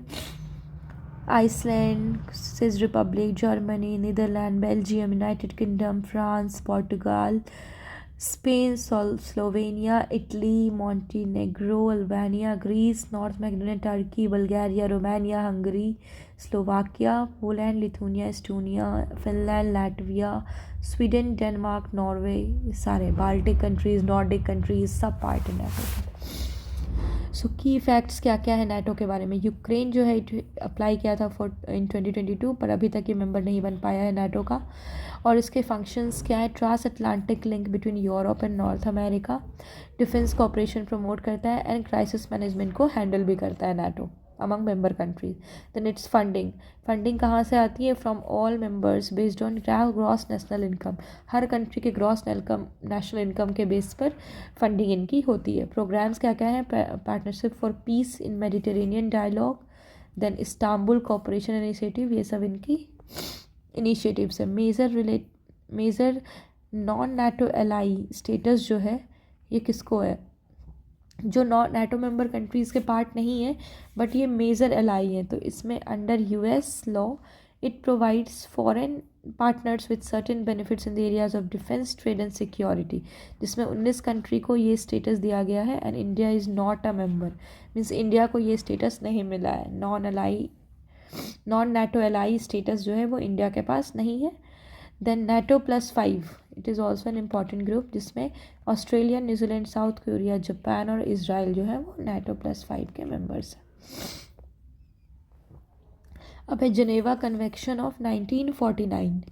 Iceland, Swiss Republic, Germany, Netherland, Belgium, United Kingdom, France, Portugal, Spain, Slovenia, Italy, Montenegro, Albania, Greece, North Macedonia, Turkey, Bulgaria, Romania, Hungary, Slovakia, Poland, Lithuania, Estonia, Finland, Latvia, Sweden, Denmark, Norway, सारे Baltic countries, Nordic countries सब part in NATO. So key facts क्या क्या है NATO के बारे में? Ukraine जो है अप्लाई किया था इन 2022, पर अभी तक ये मेंबर नहीं बन पाया है नाटो का। और इसके फंक्शंस क्या है? Trans Atlantic link between Europe and North America, defence cooperation promote करता है, एंड क्राइसिस मैनेजमेंट को हैंडल भी करता है NATO among member countries. Then its funding कहाँ से आती है? From all members based on gross national income. हर कंट्री के ग्रॉस नेशनल इनकम के बेस पर फंडिंग इनकी होती है। प्रोग्राम्स क्या क्या हैं? Partnership for peace in Mediterranean dialogue, then Istanbul cooperation initiative, ये सब इनकी इनिशिएटिव्स है। Major non NATO ally status जो है ये किसको है? जो नॉन नाटो मेंबर कंट्रीज़ के पार्ट नहीं है, बट ये मेजर एलाई है। तो इसमें under US law it provides foreign partners with certain benefits in the areas of defence, trade and security, जिसमें 19 कंट्री को ये स्टेटस दिया गया है। And India is not a member, means India को ये स्टेटस नहीं मिला है। नॉन नाटो एलाई स्टेटस जो है वो इंडिया के पास नहीं है। Then NATO +5 it is also an important group, जिसमें Australia, New Zealand, South Korea, Japan और इजराइल जो है वो नाटो +5 के मेंबर्स हैं। अब है जनेवा कन्वेंशन ऑफ 1949।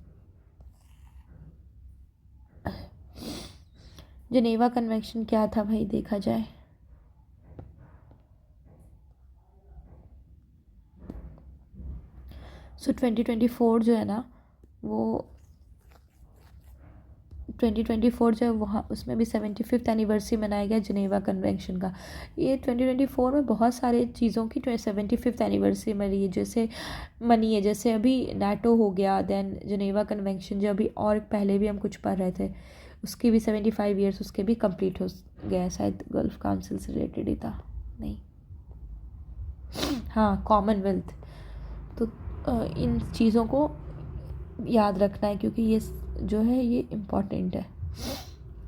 जनेवा कन्वेंशन क्या था भाई देखा जाए? सो 2024 जो है ना वो 2024 जो है वहाँ उसमें भी 75th एनिवर्सरी मनाया गया जनेवा कन्वेंशन का। ये 2024 में बहुत सारे चीज़ों की 75th एनिवर्सरी मनी है, जैसे अभी नाटो हो गया, देन जनेवा कन्वेंशन जो अभी और पहले भी हम कुछ पढ़ रहे थे उसकी भी 75 ईयर्स उसके भी कंप्लीट हो गया। शायद गल्फ काउंसिल से रिलेटेड ही था, नहीं, हाँ कॉमनवेल्थ। तो इन चीज़ों को याद रखना है क्योंकि ये जो है ये इम्पॉर्टेंट है।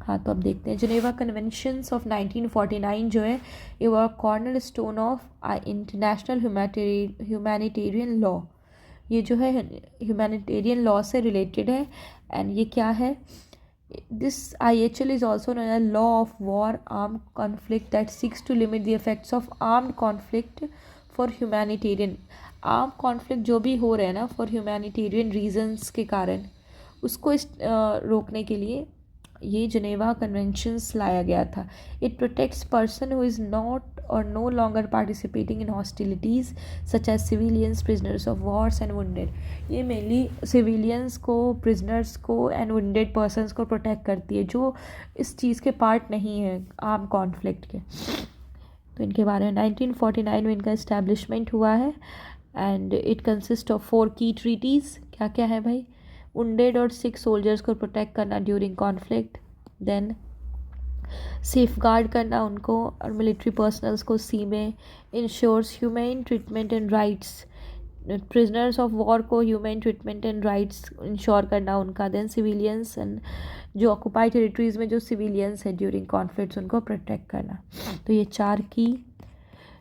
हाँ, तो अब देखते हैं जनेवा कन्वेंशंस ऑफ 1949 जो है ये वो corner stone of international humanitarian law. ये जो है ह्यूमैनिटेरियन लॉ से रिलेटेड है। एंड ये क्या है? This IHL is also known as Law of War Armed Conflict that seeks to limit the effects of armed conflict for humanitarian. Arm conflict जो भी हो रहे हैं ना फॉर ह्यूमैनिटेरियन रीजंस के कारण उसको रोकने के लिए ये जनेवा कन्वेंशंस लाया गया था. It protects person who is not और no longer participating in hostilities such as civilians, prisoners of wars and wounded. ये मेनली सिविलियंस को, प्रिजनर्स को एंड वुंडेड पर्सनस को प्रोटेक्ट करती है जो इस चीज़ के पार्ट नहीं है आर्म कॉन्फ्लिक्ट के. तो इनके बारे में 1949 में इनका इस्टेब्लिशमेंट हुआ है एंड इट कंसिस्ट ऑफ 4 की ट्रीटीज़. क्या क्या है भाई? वुंडेड और सिक सोल्जर्स को प्रोटेक्ट करना during conflict, then safeguard करना उनको और मिलिट्री पर्सनल्स को सी में, ensures humane treatment and rights, prisoners of war को humane treatment and rights ensure करना उनका, देन सिविलियंस एंड जो ऑक्यूपाइड टेरिटरीज़ में जो सिविलियंस है ड्यूरिंग कॉन्फ्लिक्ट्स उनको प्रोटेक्ट करना. तो ये 4 की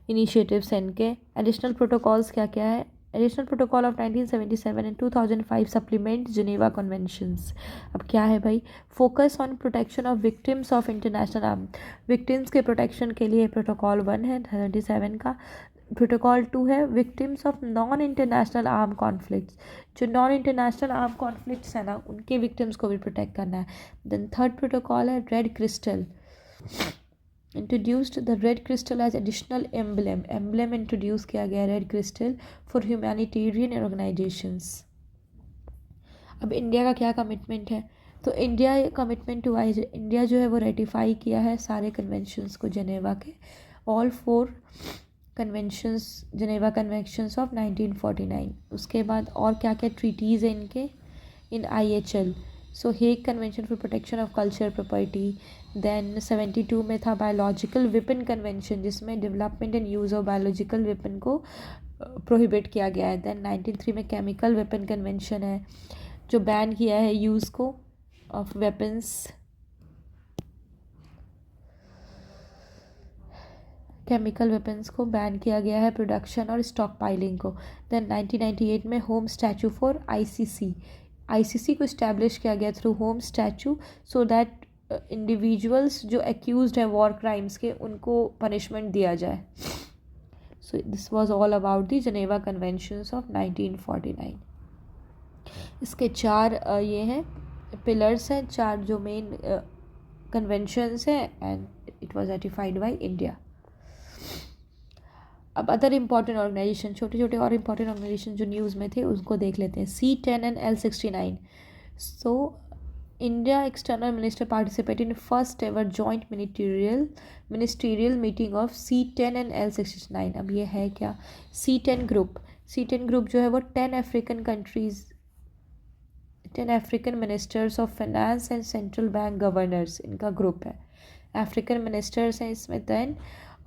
इनिशिएटिव्स हैं इनके. एडिशनल प्रोटोकॉल्स क्या क्या है? Additional protocol of 1977 and 2005 supplement Geneva conventions. अब क्या है भाई? Focus on protection of victims of international arm. Victims के प्रोटेक्शन के लिए प्रोटोकॉल 1 है 77 का. प्रोटोकॉल 2 है victims of non international arm conflicts. जो नॉन इंटरनेशनल आर्म कॉन्फ्लिक्ट्स है ना उनके विक्टिम्स को भी प्रोटेक्ट करना है. देन थर्ड प्रोटोकॉल है red crystal. Introduced the red crystal as additional emblem introduce किया गया red crystal for humanitarian organisations. अब इंडिया का क्या कमिटमेंट है? तो इंडिया कमिटमेंट हुआ है, इंडिया जो है वो रेटिफाई किया है सारे कन्वेंशंस को जेनेवा के, all 4 conventions, Geneva conventions of 1949. उसके बाद और क्या क्या ट्रीटीज़ हैं इनके in IHL. So Hague convention for protection of culture property. Then 72 में था बायोलॉजिकल वेपन कन्वेंशन जिसमें development and use of biological weapon को प्रोहिबिट किया गया है. देन 93 में केमिकल वेपन कन्वेंशन है जो बैन किया है यूज़ को ऑफ वेपन्स, केमिकल वेपन्स को बैन किया गया है, प्रोडक्शन और स्टॉक पाइलिंग को. देन 1998 में होम स्टैचू फॉर ICC को इस्टेब्लिश किया गया through whom statue so that individuals जो एक्यूज्ड हैं वॉर क्राइम्स के उनको पनिशमेंट दिया जाए. So this was all about the Geneva conventions of 1949. इसके 4 ये हैं पिलर्स हैं, 4 जो मेन कन्वेंशंस हैं and it was ratified by India. अब अदर इम्पॉर्टेंट ऑर्गेनाइजेशन, छोटे छोटे और इम्पॉर्टेंट ऑर्गेनाइजेशन जो न्यूज़ में थे उनको देख लेते हैं. C10 and L69. So India external minister participated in first ever joint ministerial meeting of C10 and L69. अब ये है क्या? C10 ग्रुप जो है वो 10 African ministers of finance and central bank governors इनका ग्रुप है. अफ्रीकन मिनिस्टर्स हैं इसमें 10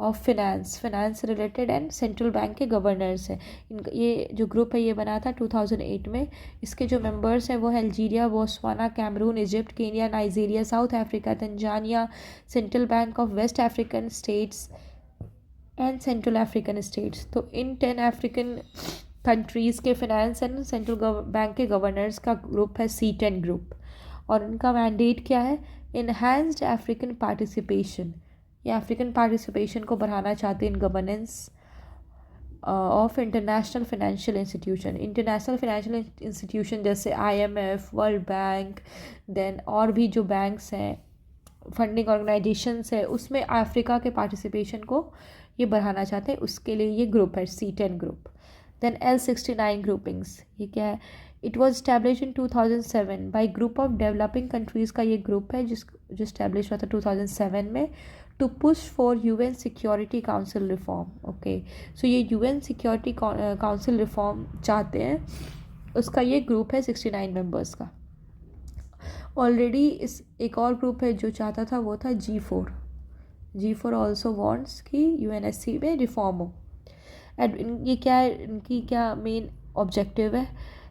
of finance related and central bank के गवर्नर्स हैं. इनका ये जो ग्रुप है ये बना था 2008 में. इसके जो मेंबर्स हैं वो है Algeria, Botswana, Cameroon, Egypt, Kenya, Nigeria, South Africa, Tanzania, central bank of West African states and central African states. तो इन 10 अफ्रीकन कंट्रीज़ के फाइनेंस एंड सेंट्रल बैंक के गवर्नर्स का ग्रुप है C10 ग्रुप. और इनका मैंडेट क्या है? Enhanced African participation. ये अफ्रीकन पार्टिसिपेशन को बढ़ाना चाहते हैं in governance of international financial institution जैसे IMF, वर्ल्ड बैंक, देन और भी जो बैंक्स हैं, फंडिंग ऑर्गेनाइजेशंस है, उसमें अफ्रीका के पार्टिसिपेशन को ये बढ़ाना चाहते हैं. उसके लिए ये ग्रुप है C10 group. Then L69 groupings. ये क्या है? It was establish in 2007 by group of developing countries का ये ग्रुप है जो इस्टेब्लिश हुआ था 2007 में to push for UN security council reform. Okay, so ये UN सिक्योरिटी काउंसिल रिफॉर्म चाहते हैं. उसका ये ग्रुप है 69 मेंबर्स का. ऑलरेडी इस एक और ग्रुप है जो चाहता था वो था G4 ऑल्सो वॉन्ट्स कि UNSC में रिफॉर्म हो. एंड ये क्या है, इनकी क्या मेन ऑब्जेक्टिव है?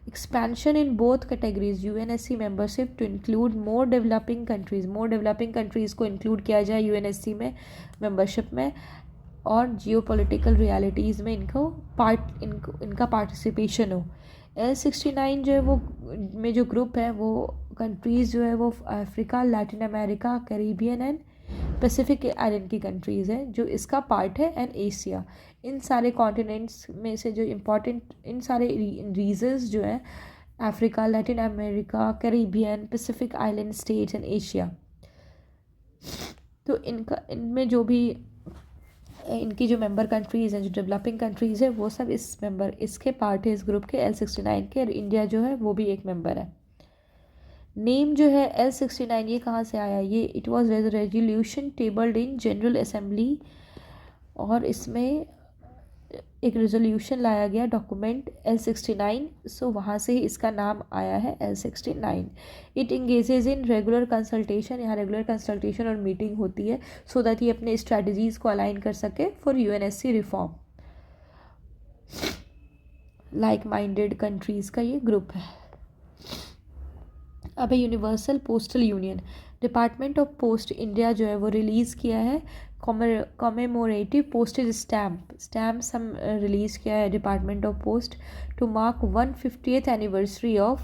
Expansion in both categories UNSC membership to include more developing countries को इंक्लूड किया जाए UNSC में मेंबरशिप में, और जियोपॉलिटिकल रियलिटीज़ में इनका पार्टिसिपेशन हो. L69 जो है वो में जो ग्रुप है वो कंट्रीज़ जो है वो Africa, Latin America, Caribbean and Pacific island की कंट्रीज़ है जो इसका पार्ट है, एंड एशिया। इन सारे कॉन्टिनेंट्स में से जो इम्पोर्टेंट इन सारे रीजन्स जो हैं Africa, Latin America, Caribbean, Pacific island states and Asia, तो इनका इनमें जो भी इनकी जो मेंबर कंट्रीज़ हैं, जो डेवलपिंग कंट्रीज़ है, वो सब इसके पार्ट है, इस ग्रुप के L69 के, और इंडिया जो है वो भी एक मेंबर है। नेम जो है L69 ये कहाँ से आया? ये it was resolution tabled in general assembly, और इसमें एक रेजोल्यूशन लाया गया डॉक्यूमेंट L69, सो वहाँ से ही इसका नाम आया है L69। It engages in regular consultation, यहाँ रेगुलर कंसल्टेशन और मीटिंग होती है सो दैट ये अपने स्ट्रैटेजीज़ को अलाइन कर सके for UNSC reform. Like minded countries का ये ग्रुप है। अब है universal postal union. Department of post India जो है वो रिलीज़ किया है कॉमेमोरेटिव पोस्टेज स्टैम्प्स हम रिलीज़ किया है department of post to mark 150th anniversary of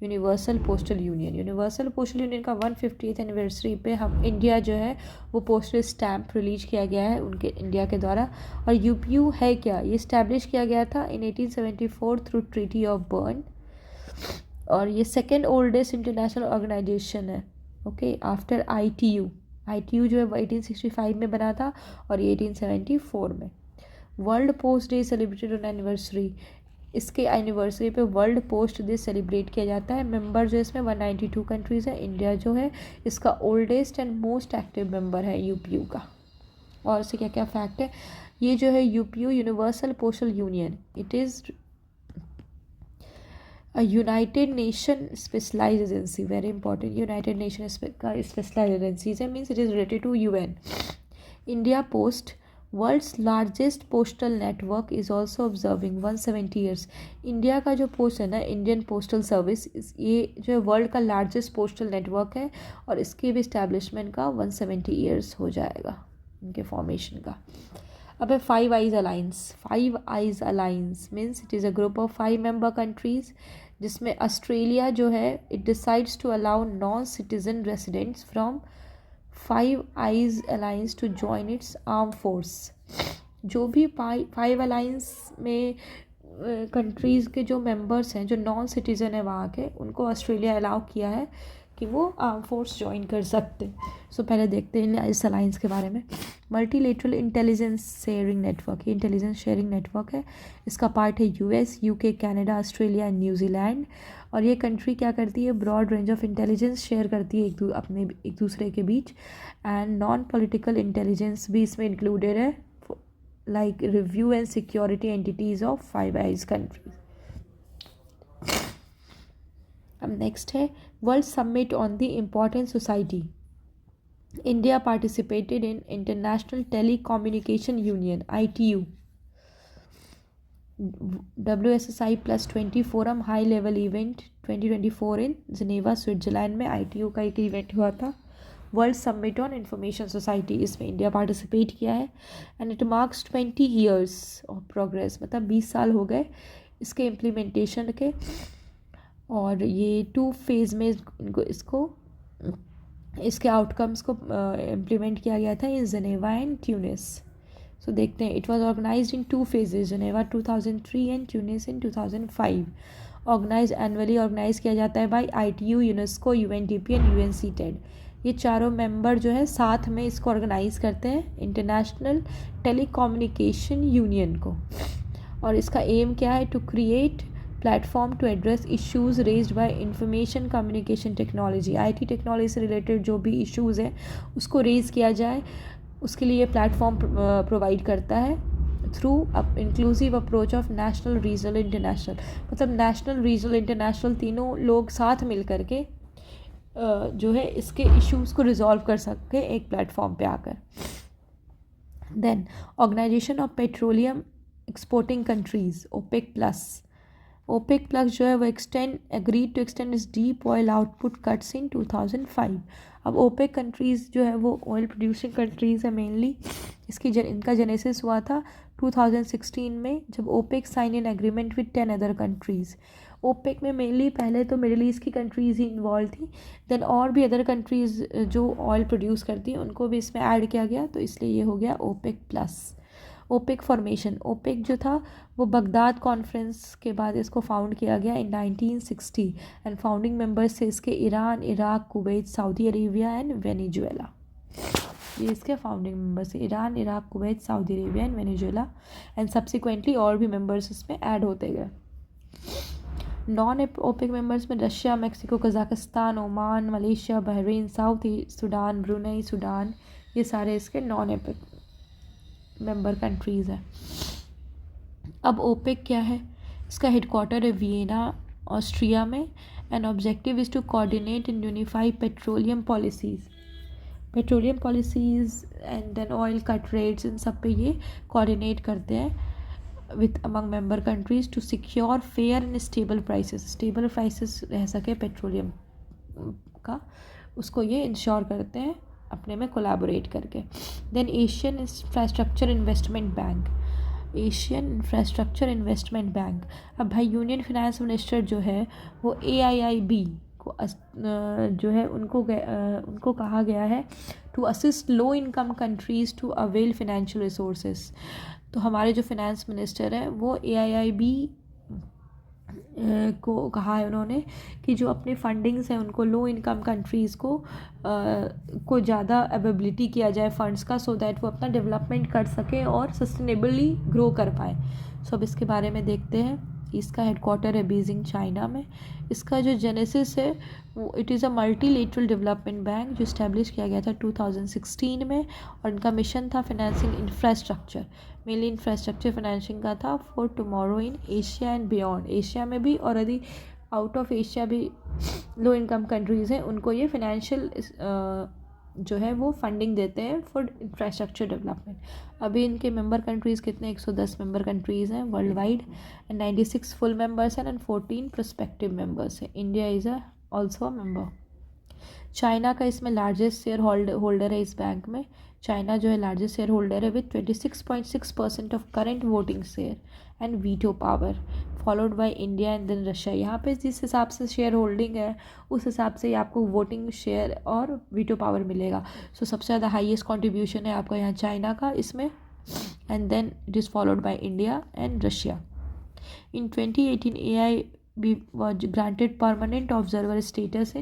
universal postal union. Universal postal union का 150th एनिवर्सरी पे हम इंडिया जो है वो पोस्टल स्टैम्प रिलीज किया गया है उनके इंडिया के द्वारा। और UPU है क्या? ये इस्टेब्लिश किया गया था इन 1874 थ्रू ट्रीटी ऑफ बर्न, और ये सेकेंड ओल्डेस्ट इंटरनेशनल ऑर्गेनाइजेशन है, ओके, आफ्टर ITU जो है वो 1865 में बना था और ये 1874 में। World post day celebrated on anniversary, इसके एनिवर्सरी पे वर्ल्ड पोस्ट डे सेलिब्रेट किया जाता है। मेंबर जो इसमें 192 कंट्रीज़ है। इंडिया जो है इसका oldest and most active member है UPU का। और इससे क्या क्या फैक्ट है? ये जो है UPU universal postal union, it is a United Nation specialized agency, very important, United Nation specialized agency, that means it is related to UN. India Post, world's largest postal network, is also observing 170 years. India का जो post है ना, Indian postal service, ये जो है world का largest postal network है और इसके भी इस्टेब्लिशमेंट का 170 ईयर्स हो जाएगा इनके फॉर्मेशन का। अब है five eyes alliance means it is a group of 5 member countries, जिसमें ऑस्ट्रेलिया जो है it decides to allow non citizen residents from five eyes alliance to join its arm force. जो भी फाइव अलाइंस में countries के जो members हैं, जो नॉन सिटीज़न है वहाँ के, उनको ऑस्ट्रेलिया अलाउ किया है कि वो आर्म फोर्स ज्वाइन कर सकते। सो पहले देखते हैं इस अलाइंस के बारे में। मल्टीलेटरल इंटेलिजेंस शेयरिंग नेटवर्क, ये इंटेलिजेंस शेयरिंग नेटवर्क है। इसका पार्ट है US, UK, Canada, Australia and New Zealand. और ये कंट्री क्या करती है? Broad range of intelligence share करती है एक दूसरे के बीच, एंड नॉन पॉलिटिकल इंटेलिजेंस भी इसमें इंक्लूडेड है, like review and security entities of five eyes countries. अब नेक्स्ट है world summit on the important society. India participated in international telecommunication union ITU WSSI+20 forum high level event 2024 in Geneva Switzerland में ITU का एक event हुआ था। World summit on information society, इसमें India participate किया है and it marks 20 years of progress, मतलब 20 साल हो गए इसके इम्प्लीमेंटेशन के। और ये 2 फेज़ में इसके आउटकम्स को इम्प्लीमेंट किया गया था इन जिनेवा एंड ट्यूनिस। सो देखते हैं, it was organised in 2 phases, Geneva 2003 and Tunis in 2005। Organise किया जाता है by ITU, UNESCO, UNDP and UNCTAD। ये चारों मेंबर जो है साथ में इसको ऑर्गेनाइज करते हैं, इंटरनेशनल टेलीकम्युनिकेशन यूनियन को। और इसका एम क्या है? To create platform to address issues raised by information communication technology. IT technology से रिलेटेड जो भी इश्यूज़ हैं उसको रेज़ किया जाए, उसके लिए प्लेटफॉर्म प्रोवाइड करता है through inclusive approach of national, regional, international. मतलब नेशनल, रीजनल, इंटरनेशनल तीनों लोग साथ मिल करके जो है इसके इश्यूज़ को रिजॉल्व कर सके एक प्लेटफॉर्म पे आकर। Then organisation of petroleum exporting countries, OPEC plus जो है वो agreed to extend its deep oil output cuts in 2005। अब OPEC कंट्रीज़ जो है वो ऑयल प्रोड्यूसिंग कंट्रीज़ है मेनली। इनका जेनेसिस हुआ था 2016 में, जब OPEC sign in agreement with 10 other countries. OPEC में मेनली पहले तो मिडिल ईस्ट की कंट्रीज़ ही इन्वॉल्व थी, देन और भी अदर कंट्रीज़ जो ऑयल प्रोड्यूस करती हैं उनको भी इसमें ऐड किया गया, तो इसलिए ये हो गया OPEC plus. OPEC formation, OPEC जो था वो बगदाद कॉन्फ्रेंस के बाद इसको फाउंड किया गया इन 1960 एंड फाउंडिंग मेंबर्स थे इसके Iran, Iraq, Kuwait, Saudi Arabia and Venezuela. ये इसके फाउंडिंग मेंबर्स है, Iran, Iraq, Kuwait, Saudi Arabia and Venezuela, and subsequently और भी मेंबर्स इसमें ऐड होते गए। नॉन ओपेक मेंबर्स में Russia, Mexico, Kazakhstan, Oman, Malaysia, Bahrain, south Sudan, Brunei, Sudan, ये सारे इसके नॉन ओपेक मेंबर कंट्रीज़ हैं। अब ओपेक क्या है? इसका हेडक्वार्टर है वियना, ऑस्ट्रिया में, and objective is to coordinate and unify petroleum policies and then oil cut rates, इन सब पे ये कोऑर्डिनेट करते हैं with among member countries to secure fair and stable prices रह सके पेट्रोलियम का, उसको ये इंश्योर करते हैं अपने में कोलैबोरेट करके। Then Asian infrastructure investment bank. अब भाई यूनियन फाइनेंस मिनिस्टर जो है वो AIIB को जो है उनको कहा गया है to assist low income countries to avail financial resources. तो हमारे जो फाइनेंस मिनिस्टर हैं वो AIIB को कहा है उन्होंने कि जो अपने फंडिंग्स हैं उनको लो इनकम कंट्रीज़ को ज़्यादा अवेबिलिटी किया जाए फंड्स का, सो दैट वो अपना डेवलपमेंट कर सके और सस्टेनेबली ग्रो कर पाए। सो अब इसके बारे में देखते हैं। इसका हेडक्वार्टर है बीजिंग, चाइना में। इसका जो जेनेसिस है वो it is a multilateral development bank जो इस्टेब्लिश किया गया था 2016 में, और इनका मिशन था financing infrastructure, mainly infrastructure financing का था for tomorrow in Asia and beyond. Asia में भी और यदि आउट ऑफ एशिया भी लो इनकम कंट्रीज़ हैं उनको ये फाइनेंशियल जो है वो फंडिंग देते हैं फॉर इंफ्रास्ट्रक्चर डेवलपमेंट। अभी इनके मेंबर कंट्रीज़ कितने? 110 मेंबर कंट्रीज़ हैं world wide, and 96 full members हैं एंड 14 प्रोस्पेक्टिव मेंबर्स हैं। India is also a member. China का इसमें लार्जेस्ट शेयर होल्डर है इस बैंक में। चाइना जो है लार्जेस्ट शेयर होल्डर है with 26.6% of current voting share and veto power, followed by India and then Russia. यहाँ पे जिस हिसाब से शेयर होल्डिंग है उस हिसाब से ही आपको वोटिंग शेयर और वीटो पावर मिलेगा। सो सबसे ज़्यादा हाईएस्ट कंट्रीब्यूशन है आपका यहाँ चाइना का इसमें, and then it is followed by India and Russia. In 2018, AIIB was granted permanent observer status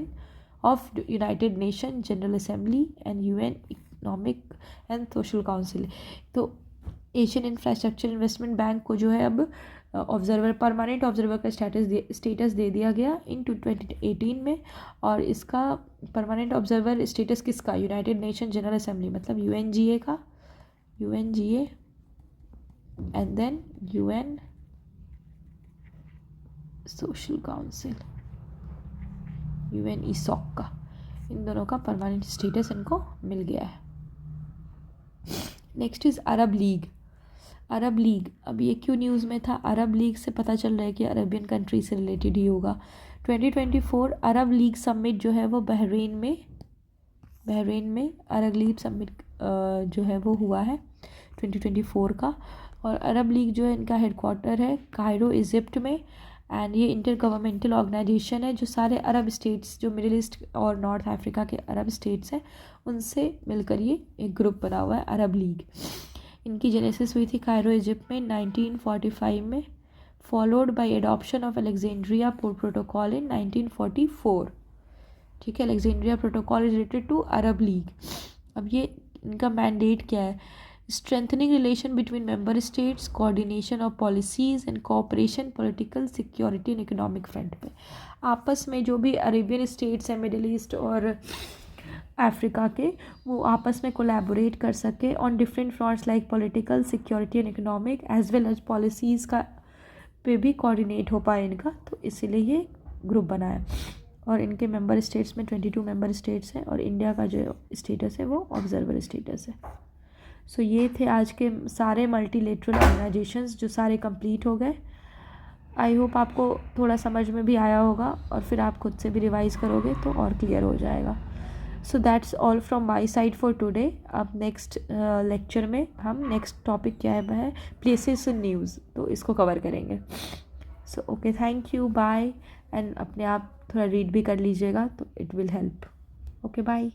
of United Nations General Assembly and UN Economic and Social Council। तो Asian infrastructure investment bank को जो है अब permanent observer का status दे दिया गया in 2018 में। और इसका परमानेंट ऑब्जर्वर स्टेटस किसका? यूनाइटेड नेशन जनरल असेंबली, मतलब UNGA का, UNGA and then UN social council, UN ESOC का, इन दोनों का परमानेंट स्टेटस इनको मिल गया है। Next is Arab League. अब ये क्यों न्यूज़ में था? अरब लीग से पता चल रहा है कि अरबियन कंट्री से रिलेटेड ही होगा। 2024 अरब लीग समिट जो है वो बहरीन में अरब लीग समिट जो है वो हुआ है 2024 का। और अरब लीग जो है इनका हेडक्वार्टर है कायरो, इजिप्ट में, एंड ये इंटर गवर्नमेंटल ऑर्गेनाइजेशन है जो सारे अरब स्टेट्स जो मिडिल ईस्ट और नॉर्थ अफ्रीका के अरब स्टेट्स हैं उनसे मिलकर ये एक ग्रुप बना हुआ है अरब लीग। इनकी जेनेसिस हुई थी कायरो, इजिप्ट में 1945 में, followed by adoption of Alexandria protocol in 1944। ठीक है, Alexandria protocol is related to Arab League. अब ये इनका मैंडेट क्या है? Strengthening relation between member states, coordination of policies and cooperation political, security and economic front पे। आपस में जो भी अरेबियन स्टेट्स हैं मिडिल ईस्ट और अफ्रीका के, वो आपस में कोलैबोरेट कर सके on different fronts like political, security and economic as well as policies का पे भी कोऑर्डिनेट हो पाए इनका, तो इसीलिए ये ग्रुप बना है। और इनके मेंबर स्टेट्स में 22 मेंबर स्टेट्स हैं, और इंडिया का जो स्टेटस है वो ऑब्जर्वर स्टेटस है। सो ये थे आज के सारे मल्टीलेटरल ऑर्गेनाइजेशंस जो सारे कंप्लीट हो गए। आई होप आपको थोड़ा समझ में भी आया होगा, और फिर आप खुद से भी रिवाइज़ करोगे तो और क्लियर हो जाएगा। So that's all from my side for today. अब नेक्स्ट लेक्चर में हम नेक्स्ट टॉपिक क्या है प्लेसेस इन न्यूज़, तो इसको कवर करेंगे। So okay, thank you, bye. And अपने आप थोड़ा रीड भी कर लीजिएगा तो it will help. Okay, bye.